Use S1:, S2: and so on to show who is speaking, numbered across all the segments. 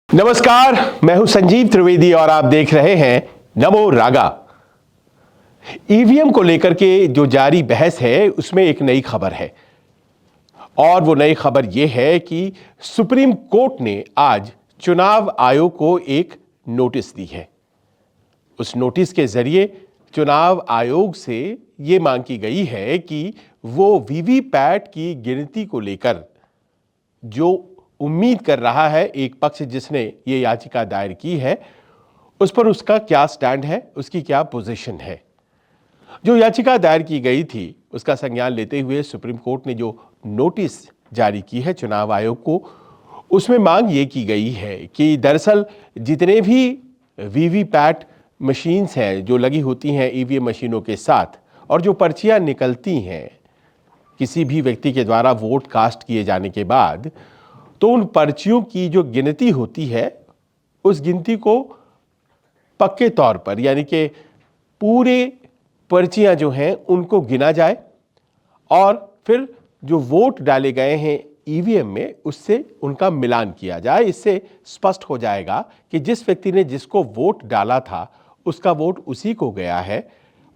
S1: नमस्कार, मैं हूं संजीव त्रिवेदी और आप देख रहे हैं नमो रागा। ईवीएम को लेकर के जो जारी बहस है उसमें एक नई खबर है और वो नई खबर यह है कि सुप्रीम कोर्ट ने आज चुनाव आयोग को एक नोटिस दी है। उस नोटिस के जरिए चुनाव आयोग से ये मांग की गई है कि वो वीवीपैट की गिनती को लेकर जो उम्मीद कर रहा है एक पक्ष जिसने ये याचिका दायर की है, उस पर उसका क्या स्टैंड है, उसकी क्या पोजीशन है। जो याचिका दायर की गई थी उसका संज्ञान लेते हुए सुप्रीम कोर्ट ने जो नोटिस जारी की है चुनाव आयोग को, उसमें मांग ये की गई है कि दरअसल जितने भी वीवीपैट मशीन्स हैं जो लगी होती हैं ईवीएम मशीनों के साथ और जो पर्चियां निकलती हैं किसी भी व्यक्ति के द्वारा वोट कास्ट किए जाने के बाद, तो उन पर्चियों की जो गिनती होती है उस गिनती को पक्के तौर पर यानी कि पूरे पर्चियां जो हैं उनको गिना जाए और फिर जो वोट डाले गए हैं ईवीएम में उससे उनका मिलान किया जाए। इससे स्पष्ट हो जाएगा कि जिस व्यक्ति ने जिसको वोट डाला था उसका वोट उसी को गया है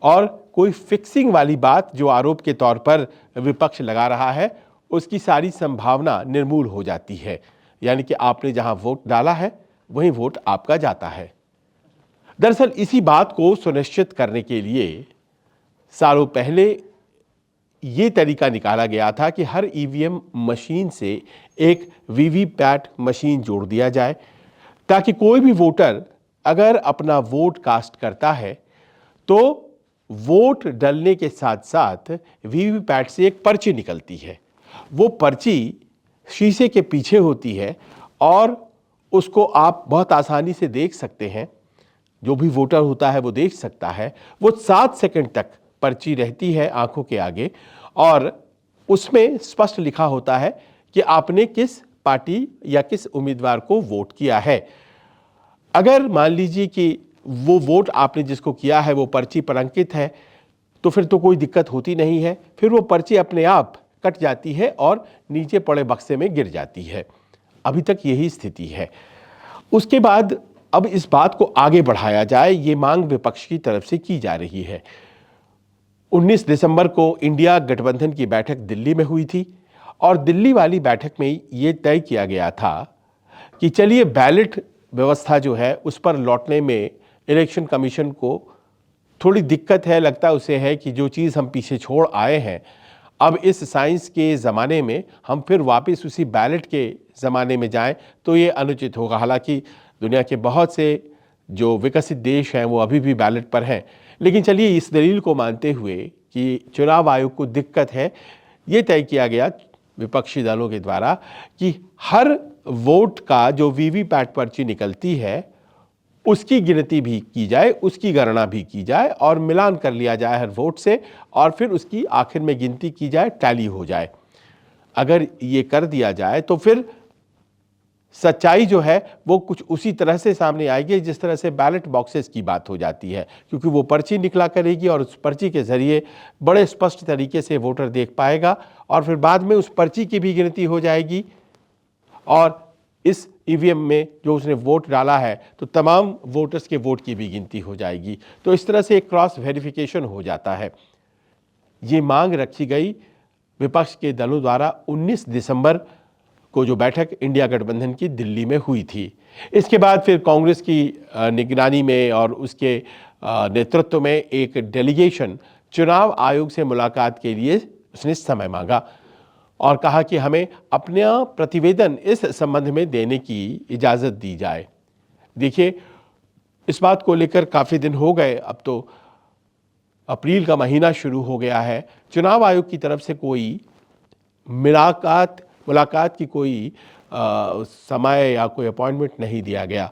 S1: और कोई फिक्सिंग वाली बात जो आरोप के तौर पर विपक्ष लगा रहा है उसकी सारी संभावना निर्मूल हो जाती है। यानी कि आपने जहां वोट डाला है वहीं वोट आपका जाता है। दरअसल इसी बात को सुनिश्चित करने के लिए सालों पहले ये तरीका निकाला गया था कि हर ईवीएम मशीन से एक वीवीपैट मशीन जोड़ दिया जाए ताकि कोई भी वोटर अगर अपना वोट कास्ट करता है तो वोट डालने के साथ साथ वीवीपैट से एक पर्ची निकलती है। वो पर्ची शीशे के पीछे होती है और उसको आप बहुत आसानी से देख सकते हैं। जो भी वोटर होता है वो देख सकता है। वो 7 सेकंड तक पर्ची रहती है आंखों के आगे और उसमें स्पष्ट लिखा होता है कि आपने किस पार्टी या किस उम्मीदवार को वोट किया है। अगर मान लीजिए कि वो वोट आपने जिसको किया है वो पर्ची पर अंकित है तो फिर तो कोई दिक्कत होती नहीं है, फिर वो पर्ची अपने आप कट जाती है और नीचे पड़े बक्से में गिर जाती है। अभी तक यही स्थिति है। उसके बाद अब इस बात को आगे बढ़ाया जाए, ये मांग विपक्ष की तरफ से की जा रही है। 19 दिसंबर को इंडिया गठबंधन की बैठक दिल्ली में हुई थी और दिल्ली वाली बैठक में ये तय किया गया था कि चलिए बैलेट व्यवस्था जो है उस पर लौटने में इलेक्शन कमीशन को थोड़ी दिक्कत है, लगता है उसे है कि जो चीज़ हम पीछे छोड़ आए हैं अब इस साइंस के ज़माने में हम फिर वापस उसी बैलेट के ज़माने में जाएं तो ये अनुचित होगा। हालांकि दुनिया के बहुत से जो विकसित देश हैं वो अभी भी बैलेट पर हैं, लेकिन चलिए इस दलील को मानते हुए कि चुनाव आयोग को दिक्कत है, ये तय किया गया विपक्षी दलों के द्वारा कि हर वोट का जो वीवीपैट पर्ची निकलती है उसकी गिनती भी की जाए, उसकी गणना भी की जाए और मिलान कर लिया जाए हर वोट से और फिर उसकी आखिर में गिनती की जाए, टैली हो जाए। अगर ये कर दिया जाए तो फिर सच्चाई जो है वो कुछ उसी तरह से सामने आएगी जिस तरह से बैलेट बॉक्सेस की बात हो जाती है, क्योंकि वो पर्ची निकला करेगी और उस पर्ची के जरिए बड़े स्पष्ट तरीके से वोटर देख पाएगा और फिर बाद में उस पर्ची की भी गिनती हो जाएगी और इस ईवीएम में जो उसने वोट डाला है तो तमाम वोटर्स के वोट की भी गिनती हो जाएगी। तो इस तरह से एक क्रॉस वेरिफिकेशन हो जाता है। ये मांग रखी गई विपक्ष के दलों द्वारा 19 दिसंबर को जो बैठक इंडिया गठबंधन की दिल्ली में हुई थी। इसके बाद फिर कांग्रेस की निगरानी में और उसके नेतृत्व में एक डेलीगेशन चुनाव आयोग से मुलाकात के लिए उसने समय मांगा और कहा कि हमें अपना प्रतिवेदन इस संबंध में देने की इजाज़त दी जाए। देखिए इस बात को लेकर काफ़ी दिन हो गए, अब तो अप्रैल का महीना शुरू हो गया है। चुनाव आयोग की तरफ से कोई मुलाकात की कोई समय या कोई अपॉइंटमेंट नहीं दिया गया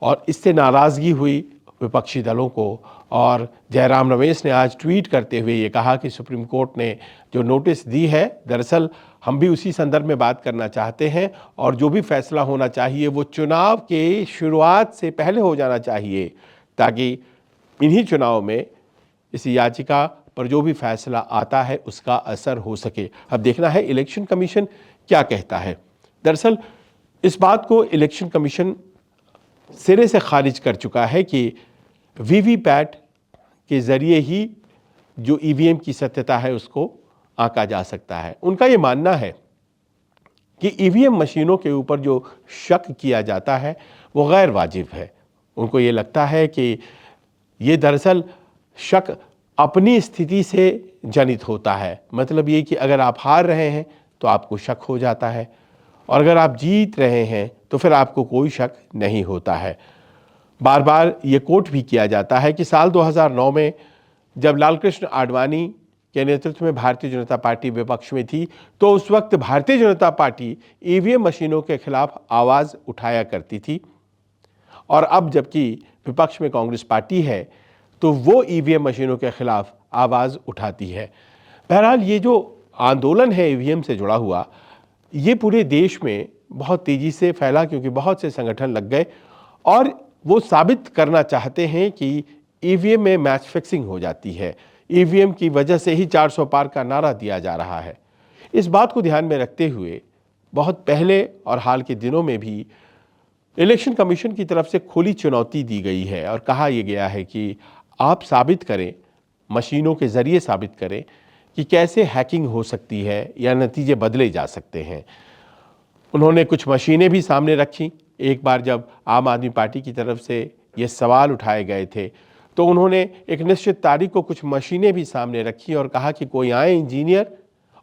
S1: और इससे नाराज़गी हुई विपक्षी दलों को और जयराम रमेश ने आज ट्वीट करते हुए ये कहा कि सुप्रीम कोर्ट ने जो नोटिस दी है दरअसल हम भी उसी संदर्भ में बात करना चाहते हैं और जो भी फैसला होना चाहिए वो चुनाव के शुरुआत से पहले हो जाना चाहिए ताकि इन्हीं चुनाव में इस याचिका पर जो भी फैसला आता है उसका असर हो सके। अब देखना है इलेक्शन कमीशन क्या कहता है। दरअसल इस बात को इलेक्शन कमीशन सिरे से खारिज कर चुका है कि वीवीपैट के जरिए ही जो ईवीएम की सत्यता है उसको आंका जा सकता है। उनका ये मानना है कि ईवीएम मशीनों के ऊपर जो शक किया जाता है वो गैर वाजिब है। उनको ये लगता है कि ये दरअसल शक अपनी स्थिति से जनित होता है। मतलब ये कि अगर आप हार रहे हैं तो आपको शक हो जाता है, और अगर आप जीत रहे हैं तो फिर आपको कोई शक नहीं होता है। बार बार ये कोट भी किया जाता है कि साल 2009 में जब लालकृष्ण आडवाणी के नेतृत्व में भारतीय जनता पार्टी विपक्ष में थी तो उस वक्त भारतीय जनता पार्टी ईवीएम मशीनों के खिलाफ आवाज़ उठाया करती थी, और अब जबकि विपक्ष में कांग्रेस पार्टी है तो वो ईवीएम मशीनों के खिलाफ आवाज़ उठाती है। बहरहाल ये जो आंदोलन है ईवीएम से जुड़ा हुआ, ये पूरे देश में बहुत तेज़ी से फैला क्योंकि बहुत से संगठन लग गए और वो साबित करना चाहते हैं कि ईवीएम में मैच फिक्सिंग हो जाती है, ईवीएम की वजह से ही 400 पार का नारा दिया जा रहा है। इस बात को ध्यान में रखते हुए बहुत पहले और हाल के दिनों में भी इलेक्शन कमीशन की तरफ से खुली चुनौती दी गई है और कहा यह गया है कि आप साबित करें, मशीनों के ज़रिए साबित करें कि कैसे हैकिंग हो सकती है या नतीजे बदले जा सकते हैं। उन्होंने कुछ मशीनें भी सामने रखी। एक बार जब आम आदमी पार्टी की तरफ से ये सवाल उठाए गए थे तो उन्होंने एक निश्चित तारीख को कुछ मशीनें भी सामने रखी और कहा कि कोई आए इंजीनियर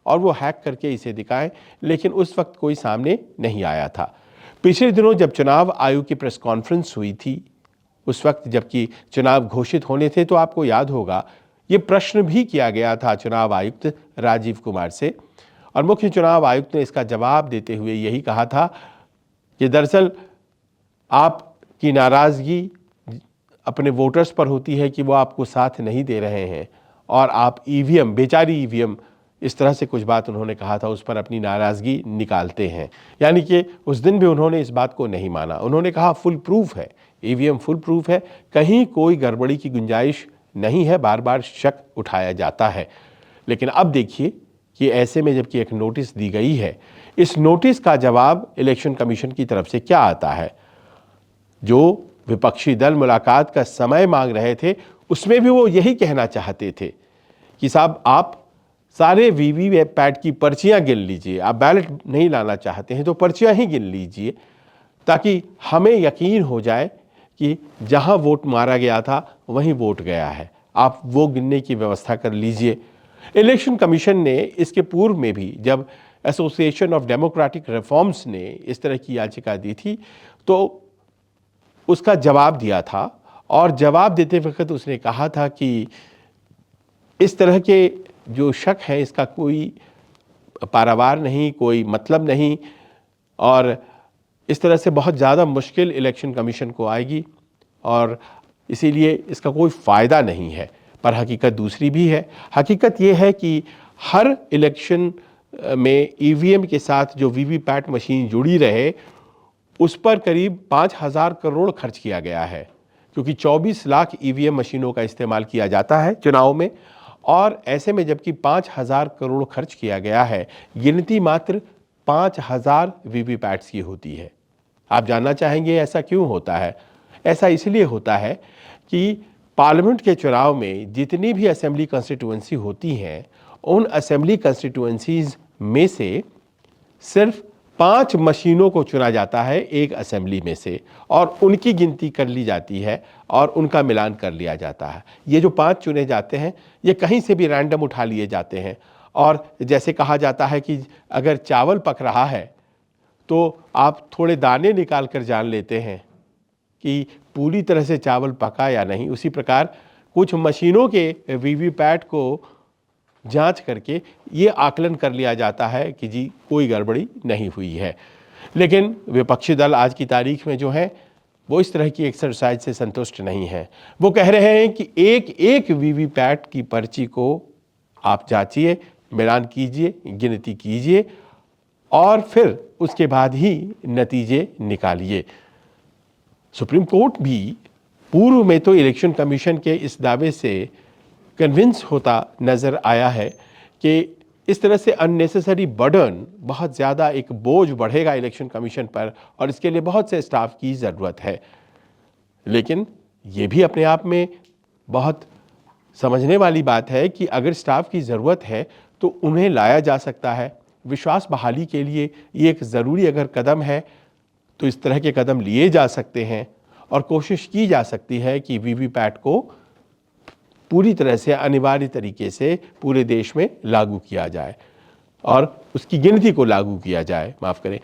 S1: और वो हैक करके इसे दिखाएं, लेकिन उस वक्त कोई सामने नहीं आया था। पिछले दिनों जब चुनाव आयोग की प्रेस कॉन्फ्रेंस हुई थी, उस वक्त जबकि चुनाव घोषित होने थे तो आपको याद होगा ये प्रश्न भी किया गया था चुनाव आयुक्त राजीव कुमार से, और मुख्य चुनाव आयुक्त ने इसका जवाब देते हुए यही कहा था कि दरअसल आपकी नाराज़गी अपने वोटर्स पर होती है कि वो आपको साथ नहीं दे रहे हैं और आप ईवीएम, बेचारी ईवीएम, इस तरह से कुछ बात उन्होंने कहा था, उस पर अपनी नाराज़गी निकालते हैं। यानी कि उस दिन भी उन्होंने इस बात को नहीं माना। उन्होंने कहा फुल प्रूफ है, ईवीएम फुल प्रूफ है, कहीं कोई गड़बड़ी की गुंजाइश नहीं है, बार बार शक उठाया जाता है। लेकिन अब देखिए कि ऐसे में जबकि एक नोटिस दी गई है, इस नोटिस का जवाब इलेक्शन कमीशन की तरफ से क्या आता है। जो विपक्षी दल मुलाकात का समय मांग रहे थे उसमें भी वो यही कहना चाहते थे कि साहब आप सारे वीवीपैट की पर्चियां गिन लीजिए, आप बैलेट नहीं लाना चाहते हैं तो पर्चियां ही गिन लीजिए ताकि हमें यकीन हो जाए कि जहां वोट मारा गया था वहीं वोट गया है, आप वो गिनने की व्यवस्था कर लीजिए। इलेक्शन कमीशन ने इसके पूर्व में भी जब एसोसिएशन ऑफ डेमोक्रेटिक रिफॉर्म्स ने इस तरह की याचिका दी थी तो उसका जवाब दिया था, और जवाब देते वक्त उसने कहा था कि इस तरह के जो शक है इसका कोई पारावार नहीं, कोई मतलब नहीं, और इस तरह से बहुत ज़्यादा मुश्किल इलेक्शन कमीशन को आएगी और इसीलिए इसका कोई फ़ायदा नहीं है। पर हकीकत दूसरी भी है। हकीकत ये है कि हर इलेक्शन में ईवीएम के साथ जो वीवीपैट मशीन जुड़ी रहे उस पर करीब 5,000 करोड़ खर्च किया गया है, क्योंकि 24 लाख ईवीएम मशीनों का इस्तेमाल किया जाता है चुनाव में, और ऐसे में जबकि 5,000 करोड़ खर्च किया गया है, गिनती मात्र 5,000 वीवीपैट्स की होती है। आप जानना चाहेंगे ऐसा क्यों होता है? ऐसा इसलिए होता है कि पार्लियामेंट के चुनाव में जितनी भी असेंबली कंस्टिट्यूएंसी होती हैं, उन असेंबली कंस्टिट्यूएंसीज में से सिर्फ 5 मशीनों को चुना जाता है एक असेंबली में से, और उनकी गिनती कर ली जाती है और उनका मिलान कर लिया जाता है। ये जो 5 चुने जाते हैं ये कहीं से भी रैंडम उठा लिए जाते हैं, और जैसे कहा जाता है कि अगर चावल पक रहा है तो आप थोड़े दाने निकाल कर जान लेते हैं कि पूरी तरह से चावल पका या नहीं। उसी प्रकार कुछ मशीनों के वीवीपैट को जांच करके ये आकलन कर लिया जाता है कि जी कोई गड़बड़ी नहीं हुई है। लेकिन विपक्षी दल आज की तारीख में जो है वो इस तरह की एक्सरसाइज से संतुष्ट नहीं है। वो कह रहे हैं कि एक एक वीवीपैट की पर्ची को आप जांचिए, मिलान कीजिए, गिनती कीजिए और फिर उसके बाद ही नतीजे निकालिए। सुप्रीम कोर्ट भी पूर्व में तो इलेक्शन कमीशन के इस दावे से कन्विंस होता नज़र आया है कि इस तरह से अननेसेसरी बर्डन, बहुत ज़्यादा एक बोझ बढ़ेगा इलेक्शन कमीशन पर और इसके लिए बहुत से स्टाफ की ज़रूरत है। लेकिन ये भी अपने आप में बहुत समझने वाली बात है कि अगर स्टाफ की ज़रूरत है तो उन्हें लाया जा सकता है। विश्वास बहाली के लिए ये एक ज़रूरी अगर कदम है तो इस तरह के कदम लिए जा सकते हैं और कोशिश की जा सकती है कि वीवीपैट को पूरी तरह से अनिवार्य तरीके से पूरे देश में लागू किया जाए और उसकी गिनती को लागू किया जाए, माफ़ करें।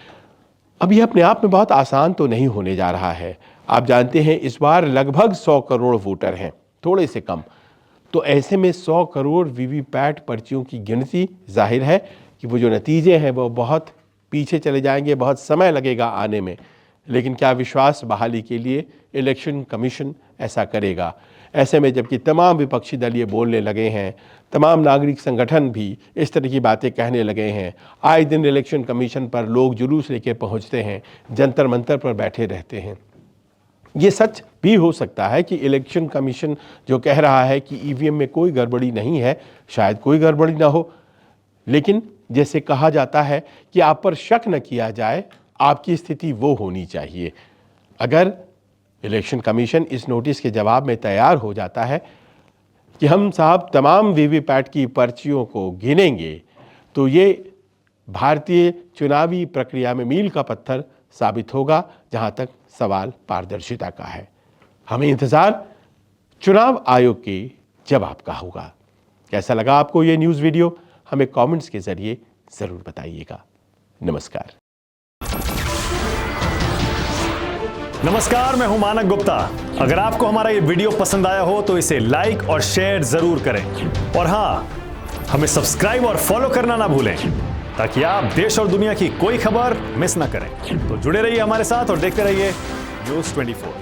S1: अब यह अपने आप में बहुत आसान तो नहीं होने जा रहा है। आप जानते हैं इस बार लगभग 100 करोड़ वोटर हैं, थोड़े से कम। तो ऐसे में 100 करोड़ वीवीपैट पर्चियों की गिनती, जाहिर है कि वो जो नतीजे हैं वो बहुत पीछे चले जाएंगे, बहुत समय लगेगा आने में। लेकिन क्या विश्वास बहाली के लिए इलेक्शन कमीशन ऐसा करेगा? ऐसे में जबकि तमाम विपक्षी दल ये बोलने लगे हैं, तमाम नागरिक संगठन भी इस तरह की बातें कहने लगे हैं, आए दिन इलेक्शन कमीशन पर लोग जुलूस लेके पहुंचते हैं, जंतर मंतर पर बैठे रहते हैं। ये सच भी हो सकता है कि इलेक्शन कमीशन जो कह रहा है कि ईवीएम में कोई गड़बड़ी नहीं है, शायद कोई गड़बड़ी ना हो। लेकिन जैसे कहा जाता है कि आप पर शक न किया जाए, आपकी स्थिति वो होनी चाहिए। अगर इलेक्शन कमीशन इस नोटिस के जवाब में तैयार हो जाता है कि हम साहब तमाम वीवीपैट की पर्चियों को गिनेंगे, तो ये भारतीय चुनावी प्रक्रिया में मील का पत्थर साबित होगा, जहां तक सवाल पारदर्शिता का है। हमें इंतजार चुनाव आयोग के जवाब का होगा। कैसा लगा आपको ये न्यूज़ वीडियो? हमें कमेंट्स के जरिए ज़रूर बताइएगा। नमस्कार।
S2: नमस्कार, मैं हूं मानक गुप्ता। अगर आपको हमारा ये वीडियो पसंद आया हो तो इसे लाइक और शेयर जरूर करें और हाँ, हमें सब्सक्राइब और फॉलो करना ना भूलें ताकि आप देश और दुनिया की कोई खबर मिस ना करें। तो जुड़े रहिए हमारे साथ और देखते रहिए न्यूज़ 24।